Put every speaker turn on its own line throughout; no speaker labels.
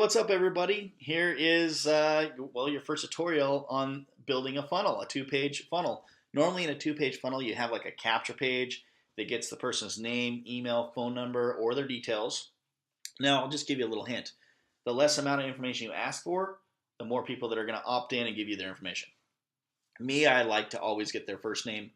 What's up, everybody? Here is, your first tutorial on building a funnel, a two-page funnel. Normally in a two-page funnel, you have like a capture page that gets the person's name, email, phone number, or their details. Now, I'll just give you a little hint. The less amount of information you ask for, the more people that are going to opt in and give you their information. Me, I like to always get their first name,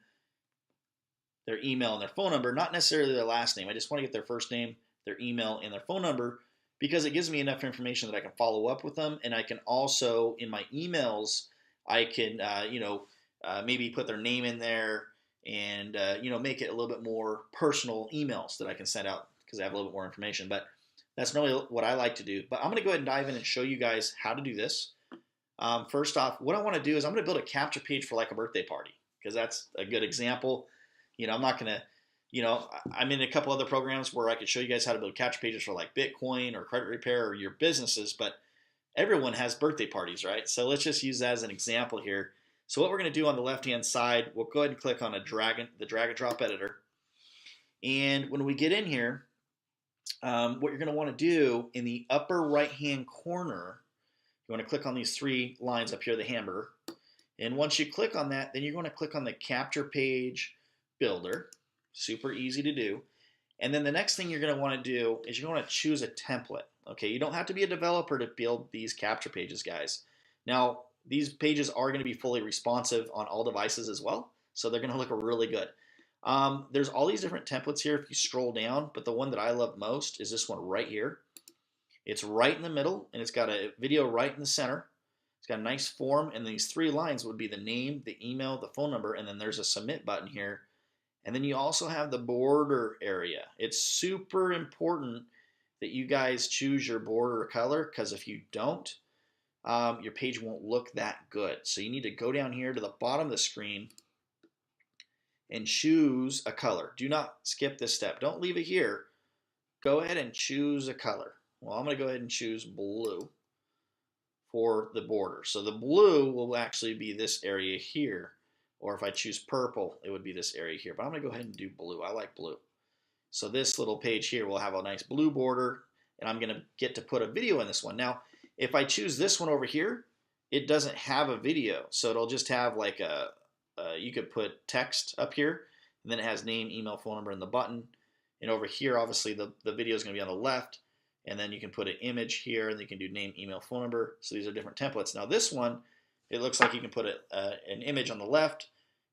their email, and their phone number, not necessarily their last name. I just want to get their first name, their email, and their phone number because it gives me enough information that I can follow up with them, and I can also, in my emails, I can, maybe put their name in there and, make it a little bit more personal emails that I can send out because I have a little bit more information. But that's normally what I like to do. But I'm going to go ahead and dive in and show you guys how to do this. First off, what I want to do is I'm going to build a capture page for like a birthday party because that's a good example. I'm not going to, I'm in a couple other programs where I could show you guys how to build capture pages for like Bitcoin or credit repair or your businesses, but everyone has birthday parties, right? So let's just use that as an example here. So what we're going to do on the left-hand side, we'll go ahead and click on the drag and drop editor. And when we get in here, what you're going to want to do in the upper right-hand corner, you want to click on these three lines up here, the hamburger. And once you click on that, then you're going to click on the capture page builder. Super easy to do. And then the next thing you're going to want to do is you're going to choose a template. Okay, you don't have to be a developer to build these capture pages, guys. Now, these pages are going to be fully responsive on all devices as well, so they're going to look really good. There's all these different templates here if you scroll down, but the one that I love most is this one right here. It's right in the middle, and it's got a video right in the center. It's got a nice form, and these three lines would be the name, the email, the phone number, and then there's a submit button here. And then you also have the border area. It's super important that you guys choose your border color because if you don't, your page won't look that good. So you need to go down here to the bottom of the screen and choose a color. Do not skip this step. Don't leave it here. Go ahead and choose a color. Well, I'm going to go ahead and choose blue for the border. So the blue will actually be this area here. Or if I choose purple, it would be this area here. But I'm going to go ahead and do blue. I like blue. So this little page here will have a nice blue border, and I'm going to get to put a video in this one. Now, if I choose this one over here, it doesn't have a video. So it'll just have like you could put text up here, and then it has name, email, phone number, and the button. And over here, obviously, the video is going to be on the left, and then you can put an image here, and you can do name, email, phone number. So these are different templates. Now this one, it looks like you can put an image on the left,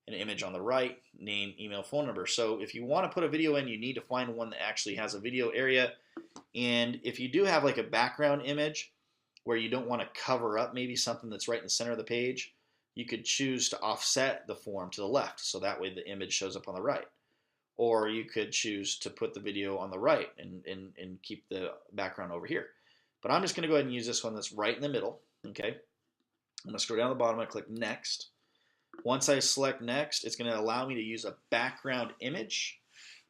an image on the right, name, email, phone number. So if you want to put a video in, you need to find one that actually has a video area. And if you do have like a background image where you don't want to cover up maybe something that's right in the center of the page, you could choose to offset the form to the left. So that way the image shows up on the right. Or you could choose to put the video on the right and keep the background over here. But I'm just going to go ahead and use this one that's right in the middle. Okay. I'm going to scroll down to the bottom and click Next. Once I select Next, it's going to allow me to use a background image,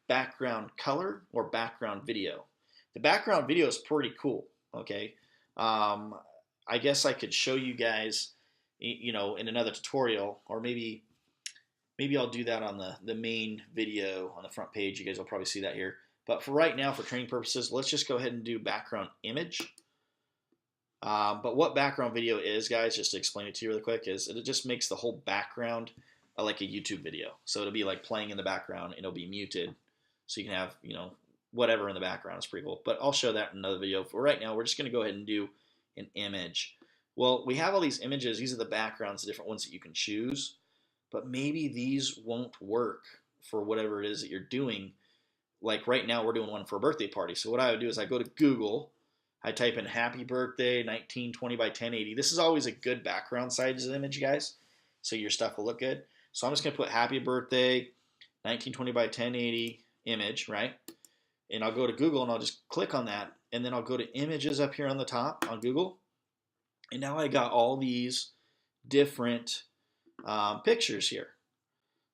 background color, or background video. The background video is pretty cool, okay? I guess I could show you guys, in another tutorial, or maybe I'll do that on the main video on the front page. You guys will probably see that here. But for right now, for training purposes, let's just go ahead and do background image. But what background video is, guys, just to explain it to you really quick, is it just makes the whole background like a YouTube video. So it'll be like playing in the background, and it'll be muted. So you can have, whatever in the background. It's pretty cool. But I'll show that in another video. For right now, we're just going to go ahead and do an image. Well, we have all these images. These are the backgrounds, the different ones that you can choose. But maybe these won't work for whatever it is that you're doing. Like right now, we're doing one for a birthday party. So what I would do is I go to Google. I type in happy birthday 1920 by 1080. This is always a good background size image, guys, so your stuff will look good. So I'm just going to put happy birthday 1920 by 1080 image, right? And I'll go to Google and I'll just click on that, and then I'll go to images up here on the top on Google. And now I got all these different pictures here.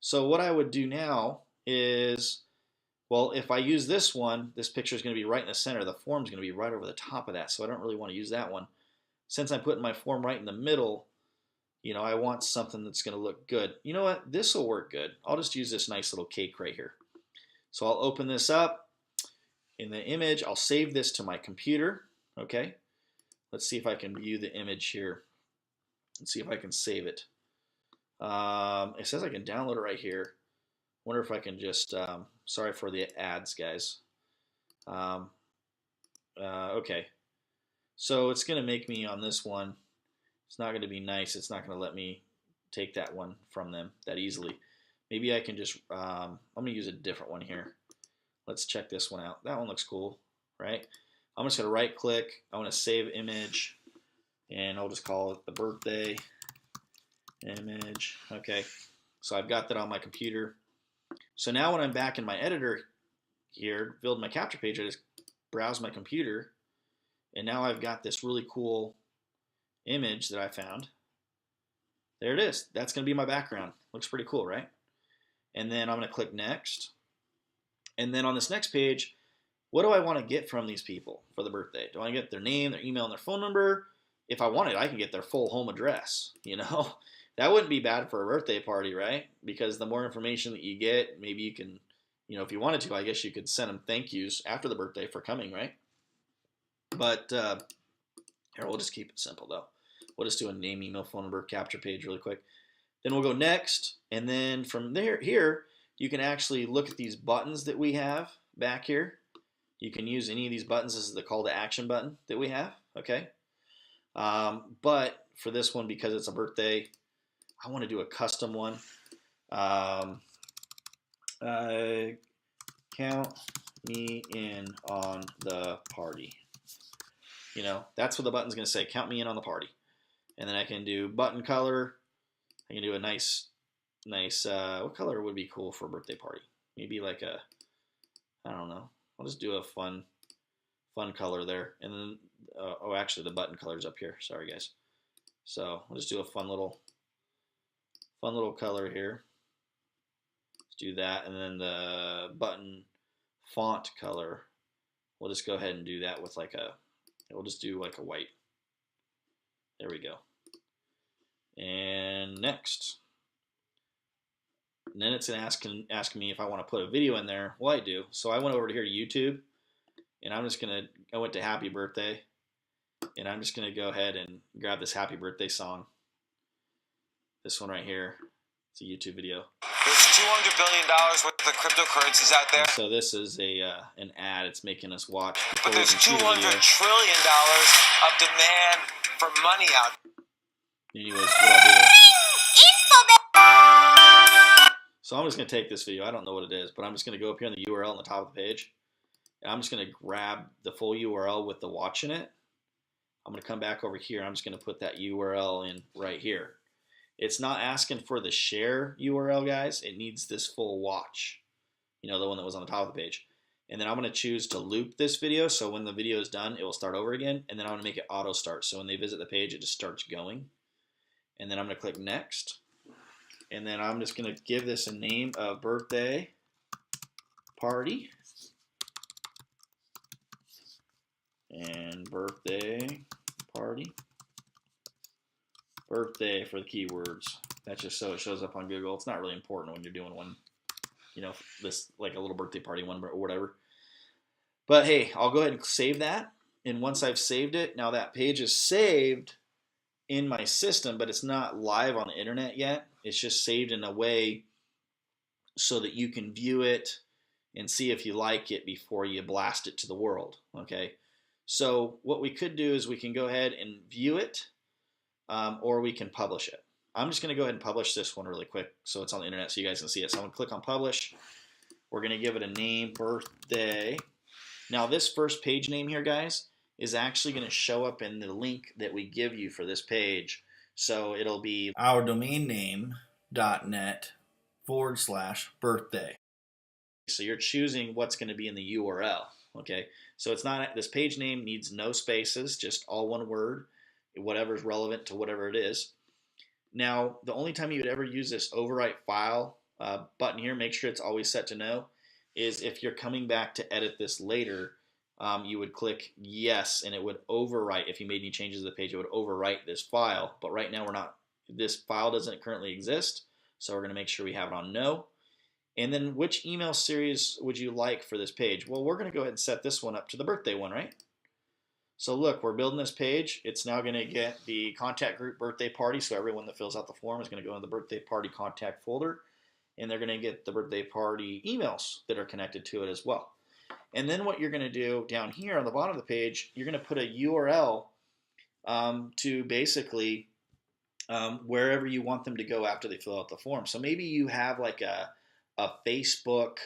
So what I would do now is, well, if I use this one, this picture is going to be right in the center. The form is going to be right over the top of that, so I don't really want to use that one. Since I'm putting my form right in the middle, I want something that's going to look good. You know what? This will work good. I'll just use this nice little cake right here. So I'll open this up in the image. I'll save this to my computer. Okay. let's see if I can view the image here. Let's see if I can save it. It says I can download it right here. Wonder if I can just, sorry for the ads, guys. Okay. So it's going to make me on this one. It's not going to be nice. It's not going to let me take that one from them that easily. Maybe I can just, I'm going to use a different one here. Let's check this one out. That one looks cool, right? I'm just going to right click. I want to save image, and I'll just call it the birthday image. Okay, so I've got that on my computer. So now when I'm back in my editor here, build my capture page, I just browse my computer, and now I've got this really cool image that I found. There it is. That's going to be my background. Looks pretty cool, right? And then I'm going to click next. And then on this next page, what do I want to get from these people for the birthday? Do I get their name, their email, and their phone number? If I wanted, I can get their full home address, you know? That wouldn't be bad for a birthday party, right? Because the more information that you get, maybe you can, you know, if you wanted to, I guess you could send them thank yous after the birthday for coming, right? But here, we'll just keep it simple, though. We'll just do a name, email, phone number, capture page really quick. Then we'll go next, and then from here, you can actually look at these buttons that we have back here. You can use any of these buttons. This is the call to action button that we have, okay? But for this one, because it's a birthday, I want to do a custom one. Count me in on the party. You know, that's what the button's going to say. Count me in on the party. And then I can do button color. I can do a nice, what color would be cool for a birthday party? Maybe like a, I don't know. I'll just do a fun color there. And then, oh, actually the button color's up here. Sorry, guys. So I'll just do a fun little color here. Let's do that. And then the button font color, we'll just go ahead and do that with like a, we'll just do like a white. There we go. And next. And then it's asking me if I want to put a video in there. Well, I do. So I went over here to YouTube, and I'm just going to, I went to Happy Birthday, and I'm just going to go ahead and grab this Happy Birthday song. This one right here. It's a YouTube video.
There's $200 billion worth of cryptocurrencies out there.
And so this is an ad. It's making us watch.
But there's $200 trillion of demand for money out there.
Anyways, what I'll do. So I'm just going to take this video. I don't know what it is, but I'm just going to go up here on the URL on the top of the page. And I'm just going to grab the full URL with the watch in it. I'm going to come back over here. I'm just going to put that URL in right here. It's not asking for the share URL, guys. It needs this full watch. You know, the one that was on the top of the page. And then I'm going to choose to loop this video. So when the video is done, it will start over again. And then I'm going to make it auto start. So when they visit the page, it just starts going. And then I'm going to click next. And then I'm just going to give this a name of birthday party. And birthday party. Birthday for the keywords. That's just so it shows up on Google. It's not really important when you're doing one, you know, this like a little birthday party one or whatever. But hey, I'll go ahead and save that. And once I've saved it, now that page is saved in my system, but it's not live on the internet yet. It's just saved in a way so that you can view it and see if you like it before you blast it to the world. Okay. So what we could do is we can go ahead and view it, or we can publish it. I'm just going to go ahead and publish this one really quick so it's on the internet so you guys can see it. So I'm going to click on publish. We're going to give it a name, birthday. Now this first page name here, guys, is actually going to show up in the link that we give you for this page. So it'll be
our domain name.net/birthday.
So you're choosing what's going to be in the URL. Okay. So it's not, this page name needs no spaces, just all one word, whatever's relevant to whatever it is. Now, the only time you would ever use this overwrite file button here, make sure it's always set to no, is if you're coming back to edit this later. You would click yes, and it would overwrite. If you made any changes to the page, it would overwrite this file. But right now, we're not. This file doesn't currently exist, so we're going to make sure we have it on no. And then, which email series would you like for this page? Well, we're going to go ahead and set this one up to the birthday one, right? So look, we're building this page. It's now going to get the contact group birthday party. So everyone that fills out the form is going to go in the birthday party contact folder, and they're going to get the birthday party emails that are connected to it as well. And then what you're going to do down here on the bottom of the page, you're going to put a URL to basically wherever you want them to go after they fill out the form. So maybe you have like a Facebook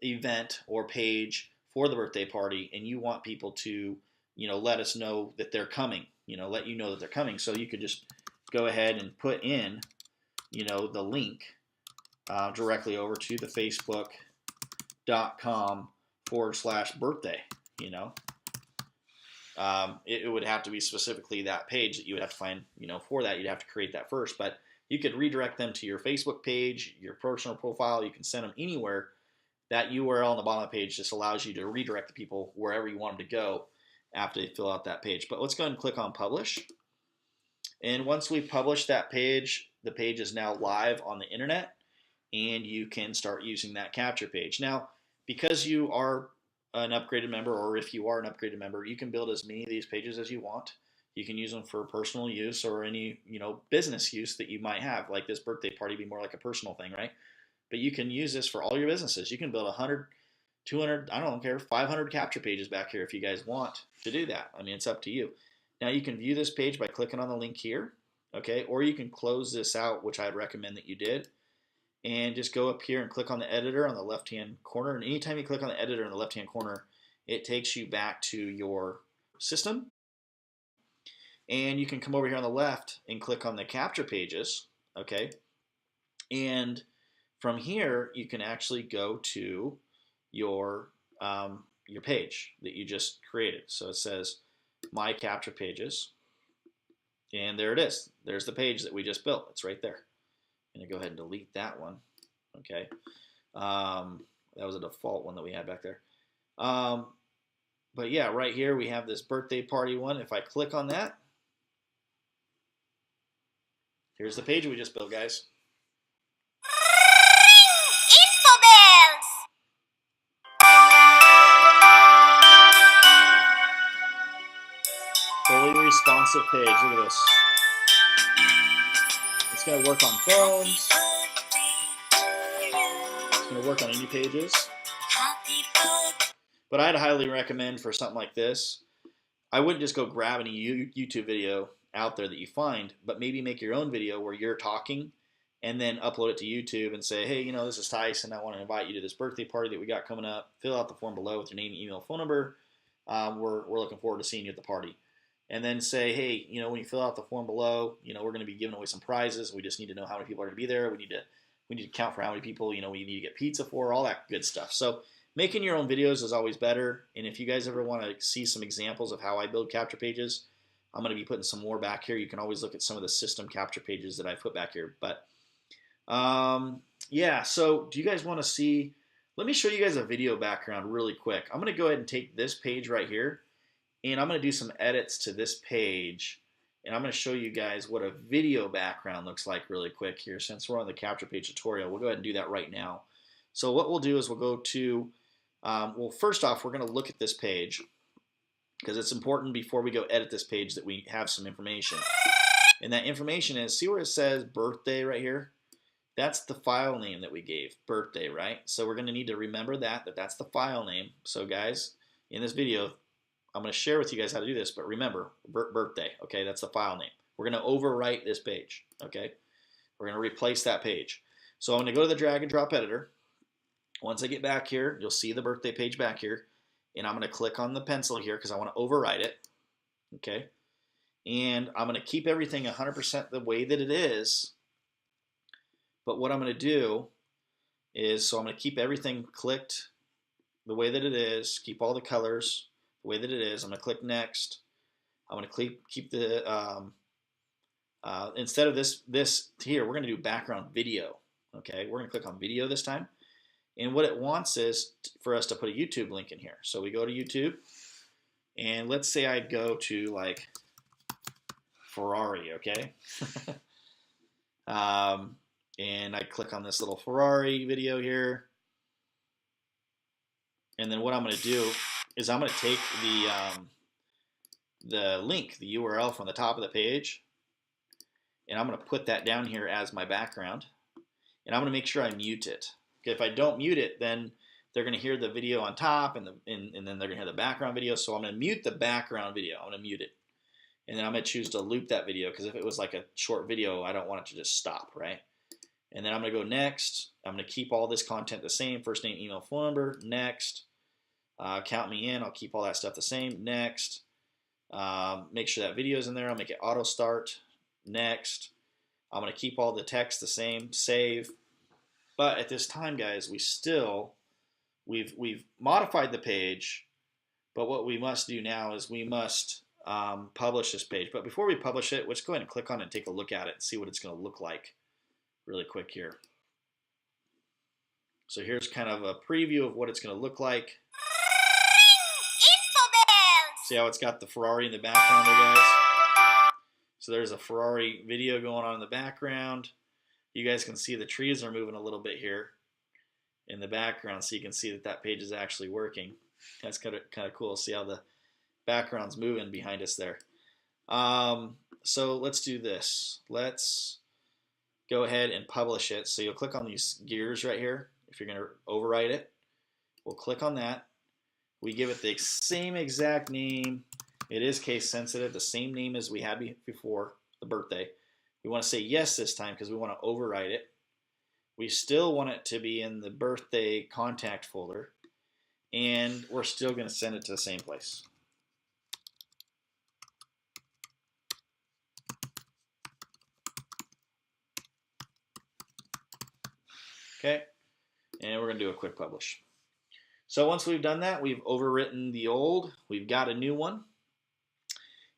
event or page for the birthday party, and you want people to, let us know that they're coming, let you know that they're coming. So you could just go ahead and put in, the link directly over to the facebook.com/birthday, it would have to be specifically that page that you would have to find, for that. You'd have to create that first, but you could redirect them to your Facebook page, your personal profile. You can send them anywhere. That URL on the bottom of the page just allows you to redirect the people wherever you want them to go after they fill out that page. But let's go ahead and click on publish. And once we publish that page, the page is now live on the internet, and you can start using that capture page. Now, because you are an upgraded member, or if you are an upgraded member, you can build as many of these pages as you want. You can use them for personal use or any, business use that you might have. Like this birthday party be more like a personal thing, right? But you can use this for all your businesses. You can build 100, 200, I don't care, 500 capture pages back here if you guys want to do that. I mean, it's up to you. Now you can view this page by clicking on the link here, okay? Or you can close this out, which I'd recommend that you did, and just go up here and click on the editor on the left-hand corner. And anytime you click on the editor in the left-hand corner, it takes you back to your system. And you can come over here on the left and click on the capture pages, okay? And from here, you can actually go to your page that you just created. So it says My Capture Pages, and there it is. There's the page that we just built. It's right there. I'm going to go ahead and delete that one. Okay, that was a default one that we had back there. But yeah, right here we have this birthday party one. If I click on that, here's the page we just built, guys. Fully responsive page. Look at this. It's going to work on phones. It's going to work on any pages. But I'd highly recommend for something like this, I wouldn't just go grab any YouTube video out there that you find, but maybe make your own video where you're talking and then upload it to YouTube and say, hey, this is Tyson. I want to invite you to this birthday party that we got coming up. Fill out the form below with your name, email, phone number. We're looking forward to seeing you at the party. And then say, hey, when you fill out the form below, we're going to be giving away some prizes. We just need to know how many people are going to be there. We need to count for how many people, we need to get pizza for, all that good stuff. So making your own videos is always better. And if you guys ever want to see some examples of how I build capture pages, I'm going to be putting some more back here. You can always look at some of the system capture pages that I put back here. But yeah, so do you guys want to see, let me show you guys a video background really quick. I'm going to go ahead and take this page right here, and I'm going to do some edits to this page, and I'm going to show you guys what a video background looks like really quick here. Since we're on the capture page tutorial, we'll go ahead and do that right now. So what we'll do is we'll go to, well, first off, we're going to look at this page because it's important before we go edit this page that we have some information. And that information is, see where it says birthday right here? That's the file name that we gave, birthday, right? So we're going to need to remember that's the file name. So guys, in this video, I'm going to share with you guys how to do this, but remember, birthday, okay? That's the file name. We're going to overwrite this page, okay? We're going to replace that page. So I'm going to go to the drag and drop editor. Once I get back here, you'll see the birthday page back here, and I'm going to click on the pencil here because I want to overwrite it, okay? And I'm going to keep everything 100% the way that it is, but what I'm going to do is, so I'm going to keep everything clicked the way that it is, keep all the colors the way that it is. I'm going to click next. I'm going to keep the, instead of this here, we're going to do background video. Okay, we're going to click on video this time. And what it wants is for us to put a YouTube link in here. So we go to YouTube, and let's say I go to like Ferrari, okay? And I click on this little Ferrari video here. And then what I'm going to do is I'm going to take the link, the URL from the top of the page, and I'm going to put that down here as my background, and I'm going to make sure I mute it. Okay, if I don't mute it, then they're going to hear the video on top, and then they're going to hear the background video. So I'm going to mute the background video. I'm going to mute it, and then I'm going to choose to loop that video, because if it was like a short video, I don't want it to just stop, right? And then I'm going to go next. I'm going to keep all this content the same: first name, email, phone number. Next. Count me in. I'll keep all that stuff the same. Next. Make sure that video is in there. I'll make it auto start. Next. I'm going to keep all the text the same. Save. But at this time, guys, we've modified the page. But what we must do now is we must publish this page. But before we publish it, let's go ahead and click on it and take a look at it and see what it's going to look like really quick here. So here's kind of a preview of what it's going to look like. See how it's got the Ferrari in the background there, guys? So there's a Ferrari video going on in the background. You guys can see the trees are moving a little bit here in the background, so you can see that that page is actually working. That's kind of cool. See how the background's moving behind us there. So let's do this. Let's go ahead and publish it. So you'll click on these gears right here if you're going to overwrite it. We'll click on that. We give it the same exact name. It is case sensitive, the same name as we had before, the birthday. We want to say yes this time because we want to overwrite it. We still want it to be in the birthday contact folder, and we're still going to send it to the same place. Okay, and we're going to do a quick publish. So once we've done that, we've overwritten the old, we've got a new one.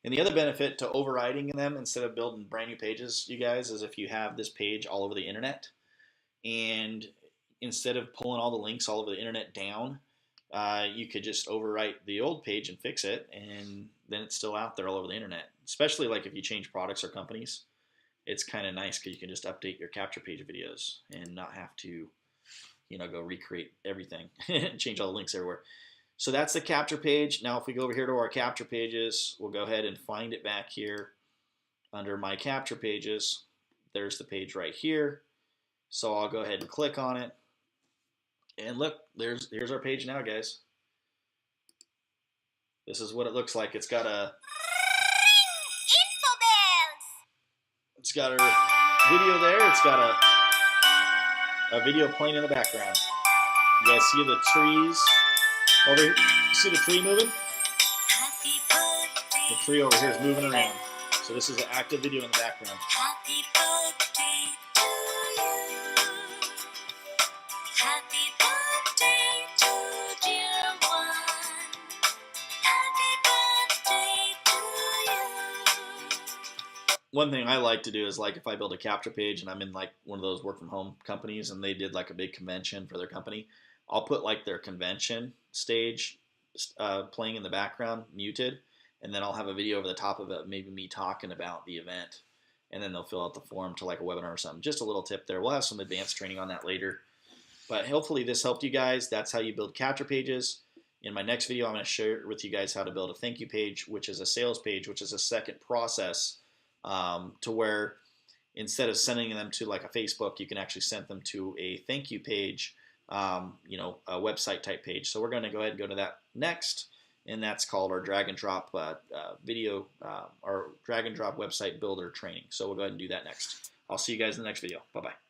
And the other benefit to overriding them instead of building brand new pages, you guys, is if you have this page all over the internet, and instead of pulling all the links all over the internet down, you could just overwrite the old page and fix it, and then it's still out there all over the internet. Especially like if you change products or companies, it's kind of nice because you can just update your capture page videos and not have to, you know, go recreate everything and change all the links everywhere. So that's the capture page. Now if we go over here to our capture pages, we'll go ahead and find it back here under my capture pages. There's the page right here. So I'll go ahead and click on it. And look, here's our page now, guys. This is what it looks like. It's got a it's got our video there. It's got a video playing in the background. You guys see the trees over here? You see the tree moving? The tree over here is moving around. So this is an active video in the background.
Happy birthday to you. Happy birthday to dear one. Happy birthday to you.
One thing I like to do is, like, if I build a capture page and I'm in like one of those work from home companies and they did like a big convention for their company, I'll put like their convention stage playing in the background, muted, and then I'll have a video over the top of it, maybe me talking about the event, and then they'll fill out the form to like a webinar or something. Just a little tip there. We'll have some advanced training on that later. But hopefully this helped you guys. That's how you build capture pages. In my next video, I'm going to share with you guys how to build a thank you page, which is a sales page, which is a second process to where instead of sending them to like a Facebook, you can actually send them to a thank you page, you know, a website type page. So we're going to go ahead and go to that next, and that's called our drag and drop video, our drag and drop website builder training. So we'll go ahead and do that next. I'll see you guys in the next video. Bye-bye.